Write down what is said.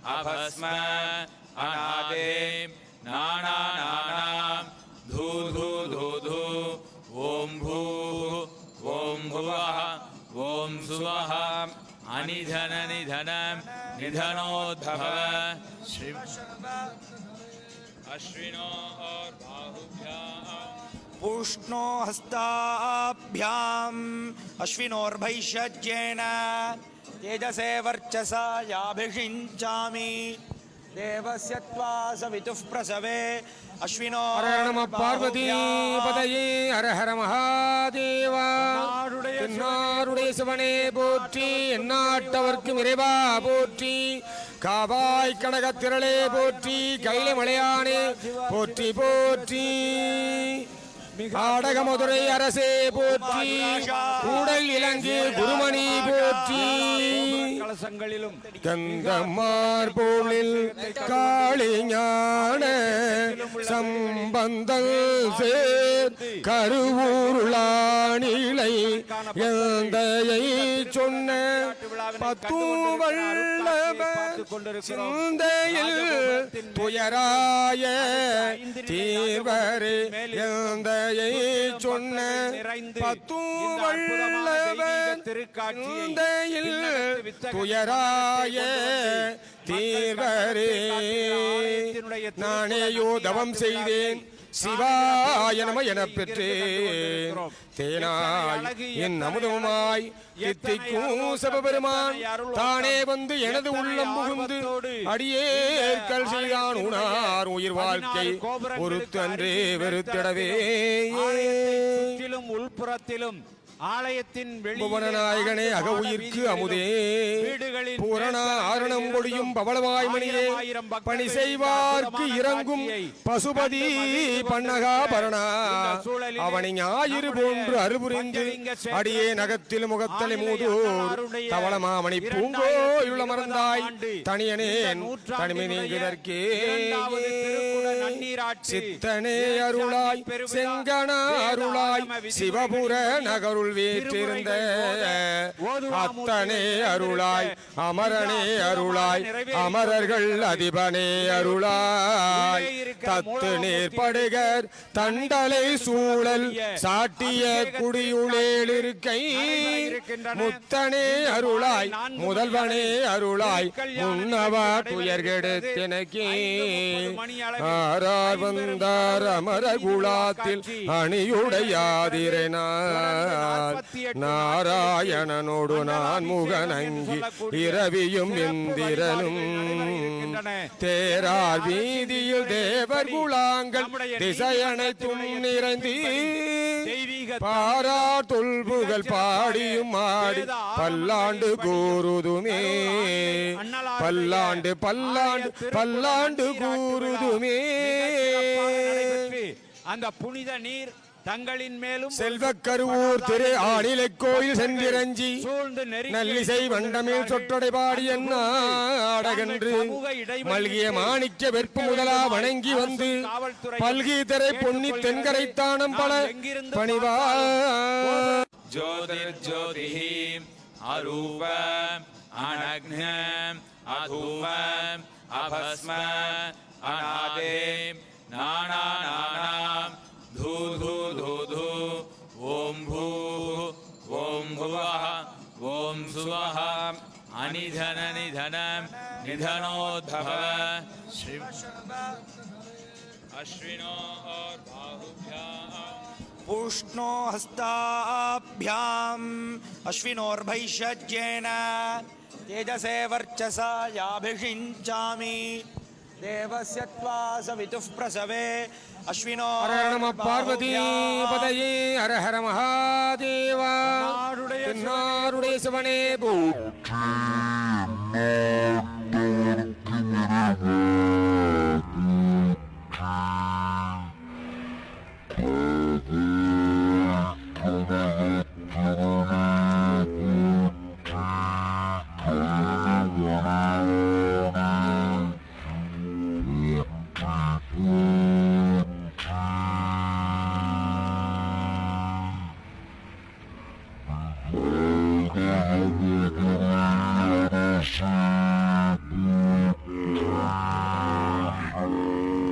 अभस्म अनादें नानानानां धू धू धू धू ओम भूः ओम भुवः ओम सुवः अनिधन निधनं निधनोद्भव श्री अश्विनो और बाहुभ्यां पूष्णो हस्ताभ्याम् अश्विनोर्भैषज्येन तेजसे वर्चसा याभिषिञ्चामि देवस्य त्वा सवितुः प्रसवे अश्विनो हर नमः पार्वती पतये हर हर महादेवा சிவனே போற்றி எந்நாட்டவர்க்கும் இறைவா போற்றி காவாய் கனகத்திரளே போற்றி கைலை மலையானே போற்றி போற்றி ஆடகமதுரை அரசே போற்றி கூடல் இலங்கு குருமணி போற்றி கலசங்களிலும் கந்தமார் போலில் காளிஞான சம்பந்தல் சேர் கருவூருளானிலை எந்தையை சொன்ன பத்தூவல்லப சிந்தையில் துயராய தீர்வரே எந்தையை சொன்ன பத்தூவல்லபன் சிந்தையில் துயராய தீர்வரே நானேயோ தவம் செய்தேன் சிவாய நம எனப் பெற்றேன் தேனாய் என் அமுதமாய் தித்திக்கும் சிவபெருமான் தானே வந்து எனது உள்ளம் புகுந்து அடியேற்கல் செய்தான் உணார் உயிர் வாழ்க்கை ஒருத்தன்றே வெறுத்திடவே உள்புறத்திலும் ஆலயத்தின் புவனநாயகனே அக உயிர்க்கு அமுதே பூரண ஆரணம் பொடியும் பவளவாய் மணியே பணி செய்வார்க்கு இறங்கும் பசுபதி பன்னகா பரணா அவனை ஞாயிறு போன்று அருபுரிந்து அடியே நகத்தில் முகத்தலை மூதூர் தவளமாமணி பூங்கோ உள்ள மறந்தாய் தனியனேன் தனிமை நீங்குதற்கே சித்தனே அருளாய் செங்கன அருளாய் சிவபுர நகருள் வீற்றிருந்த அத்தனே அருளாய் அமரனே அருளாய் அமரர்கள் அதிபனே அருளாய் தத்து நேர்படுகர் தண்டலை சூழல் சாட்டிய குடியுளேல் இருக்கை முத்தனே அருளாய் முதல்வனே அருளாய் முன்னவா துயர்கெடுத்தெனக்கே ஆரார் வந்தார் அமர குலாத்தில் அணியுடையாதிரனார் நாராயணனோடு நான் முகநங்கி இரவியும் இந்திரனும் தேரார் வீதியில் தேவர் குலாங்கள் திசையனைத்தும் நிறைந்து பாரார் தொல்புகள் பாடியும் ஆடி பல்லாண்டு கூறுதுமே பல்லாண்டு பல்லாண்டு பல்லாண்டு கூறுதுமே அந்த புனித நீர் தங்களின் மேலும் செல்வக் கருவூர் திரு ஆணிலை கோயில் சென்றிரஞ்சி நல்லிசை வண்டமேல் சொற்றடை பாடிய நாடகன்று மல்கிய மாணிக்க வெற்பு முதலா வணங்கி வந்து பல்கி திரை பொன்னி தென்கரை தானம் பல பணிவா ஜோதிர் ஜோதிஹி அரூபம் அனக்னம் அதூமம் அபஸ்ம அநாதேம் நானானானாம் धू धू धू धू ओम भूः ओम भुवः ओम सुवः अनिधन निधनं निधनोद्भव श्री अश्विनो और बाहुभ्यां पूष्णो हस्ताभ्याम् अश्विनोर्भैषज्येन तेजसे वर्चसा याभिषिञ्चामि देवस्य त्वा सवितुः प्रसवे अश्विनो हर नमः पार्वती पतये हर हर महादेवा नारुडे शिवने